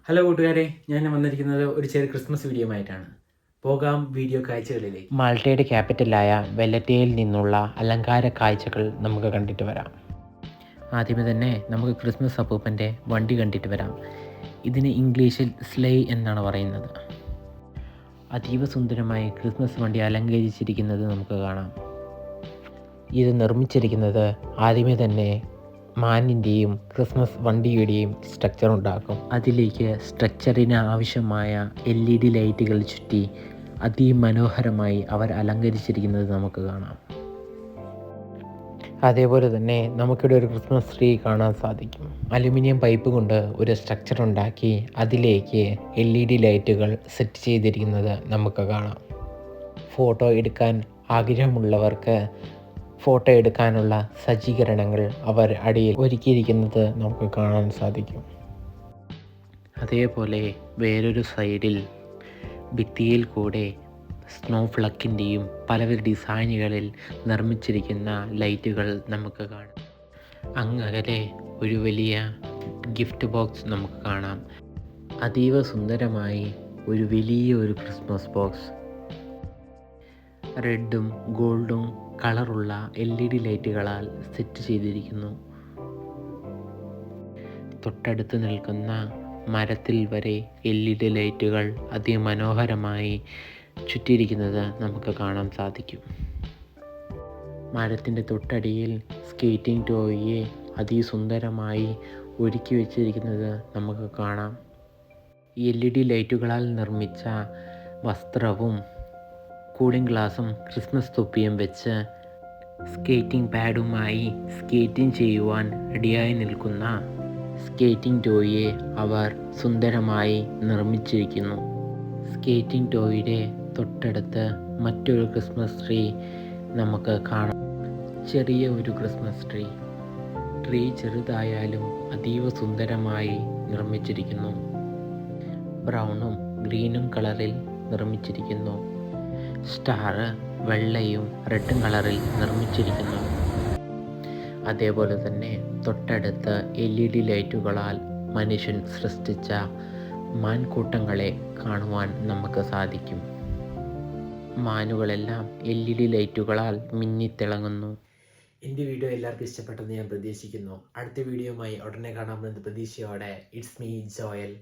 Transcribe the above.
Hello കൂട്ടുകാരെ, ഞാൻ വന്നിരിക്കുന്നത് ഒരു ചെറിയ ക്രിസ്മസ് വീഡിയോ ആയിട്ടാണ്. പോകാം വീഡിയോ കാഴ്ചകളിലേക്ക്. മാൾട്ടയുടെ ക്യാപിറ്റലായ വെല്ലറ്റയിൽ നിന്നുള്ള അലങ്കാര കാഴ്ചകൾ നമുക്ക് കണ്ടിട്ട് വരാം. ആദ്യമേ തന്നെ നമുക്ക് ക്രിസ്മസ് അപ്പൂപ്പൻ്റെ വണ്ടി കണ്ടിട്ട് വരാം. ഇതിന് ഇംഗ്ലീഷിൽ സ്ലെയ് എന്നാണ് പറയുന്നത്. അതീവ സുന്ദരമായി ക്രിസ്മസ് വണ്ടി അലങ്കരിച്ചിരിക്കുന്നത് നമുക്ക് കാണാം. ഇത് നിർമ്മിച്ചിരിക്കുന്നത് ആദ്യമേ തന്നെ മാനിൻ്റെയും ക്രിസ്മസ് വണ്ടിയുടെയും സ്ട്രക്ചർ ഉണ്ടാക്കും. അതിലേക്ക് സ്ട്രക്ചറിന് ആവശ്യമായ LED ലൈറ്റുകൾ ചുറ്റി അതിമനോഹരമായി അവർ അലങ്കരിച്ചിരിക്കുന്നത് നമുക്ക് കാണാം. അതേപോലെ തന്നെ നമുക്കിവിടെ ഒരു ക്രിസ്മസ് ട്രീ കാണാൻ സാധിക്കും. അലുമിനിയം പൈപ്പ് കൊണ്ട് ഒരു സ്ട്രക്ചർ ഉണ്ടാക്കി അതിലേക്ക് LED ലൈറ്റുകൾ സെറ്റ് ചെയ്തിരിക്കുന്നത് നമുക്ക് കാണാം. ഫോട്ടോ എടുക്കാൻ ആഗ്രഹമുള്ളവർക്ക് ഫോട്ടോ എടുക്കാനുള്ള സജ്ജീകരണങ്ങൾ അവർ അടിയിൽ ഒരുക്കിയിരിക്കുന്നത് നമുക്ക് കാണാൻ സാധിക്കും. അതേപോലെ വേറൊരു സൈഡിൽ ഭിത്തിയിൽ കൂടെ സ്നോ ഫ്ലക്കിൻ്റെയും പല ഡിസൈനുകളിൽ നിർമ്മിച്ചിരിക്കുന്ന ലൈറ്റുകൾ നമുക്ക് കാണാം. അങ്ങകലെ ഒരു വലിയ ഗിഫ്റ്റ് ബോക്സ് നമുക്ക് കാണാം. അതീവ സുന്ദരമായി ഒരു ക്രിസ്മസ് ബോക്സ് റെഡും ഗോൾഡും കളറുള്ള LED ലൈറ്റുകളാൽ സെറ്റ് ചെയ്തിരിക്കുന്നു. തൊട്ടടുത്ത് നിൽക്കുന്ന മരത്തിൽ വരെ LED ലൈറ്റുകൾ അതിമനോഹരമായി ചുറ്റിയിരിക്കുന്നത് നമുക്ക് കാണാൻ സാധിക്കും. മരത്തിൻ്റെ തൊട്ടടിയിൽ സ്കേറ്റിംഗ് ടോയെ അതിസുന്ദരമായി ഒരുക്കി വെച്ചിരിക്കുന്നത് നമുക്ക് കാണാം. LED ലൈറ്റുകളാൽ നിർമ്മിച്ച വസ്ത്രവും കൂളിംഗ് ഗ്ലാസും ക്രിസ്മസ് തൊപ്പിയും വെച്ച് സ്കേറ്റിംഗ് പാഡുമായി സ്കേറ്റിംഗ് ചെയ്യുവാൻ റെഡിയായി നിൽക്കുന്ന സ്കേറ്റിംഗ് ടോയെ അവർ സുന്ദരമായി നിർമ്മിച്ചിരിക്കുന്നു. സ്കേറ്റിംഗ് ടോയുടെ തൊട്ടടുത്ത് മറ്റൊരു ക്രിസ്മസ് ട്രീ നമുക്ക് കാണാം. ചെറിയ ഒരു ക്രിസ്മസ് ട്രീ ചെറുതായാലും അതീവ സുന്ദരമായി നിർമ്മിച്ചിരിക്കുന്നു. ബ്രൗണും ഗ്രീനും കളറിൽ നിർമ്മിച്ചിരിക്കുന്നു. സ്റ്റാർ വെള്ളയും റെഡും കളറിൽ നിർമ്മിച്ചിരിക്കുന്നു. അതേപോലെ തന്നെ തൊട്ടടുത്ത് LED ലൈറ്റുകളാൽ മനുഷ്യൻ സൃഷ്ടിച്ച മാൻകൂട്ടങ്ങളെ കാണുവാൻ നമുക്ക് സാധിക്കും. മാനുകളെല്ലാം LED ലൈറ്റുകളാൽ മിന്നിത്തിളങ്ങുന്നു. എൻ്റെ വീഡിയോ എല്ലാവർക്കും ഇഷ്ടപ്പെട്ടെന്ന് ഞാൻ പ്രതീക്ഷിക്കുന്നു. അടുത്ത വീഡിയോയുമായി ഉടനെ കാണാമെന്ന പ്രതീക്ഷയോടെ ഇറ്റ്സ് മീ ജോയൽ.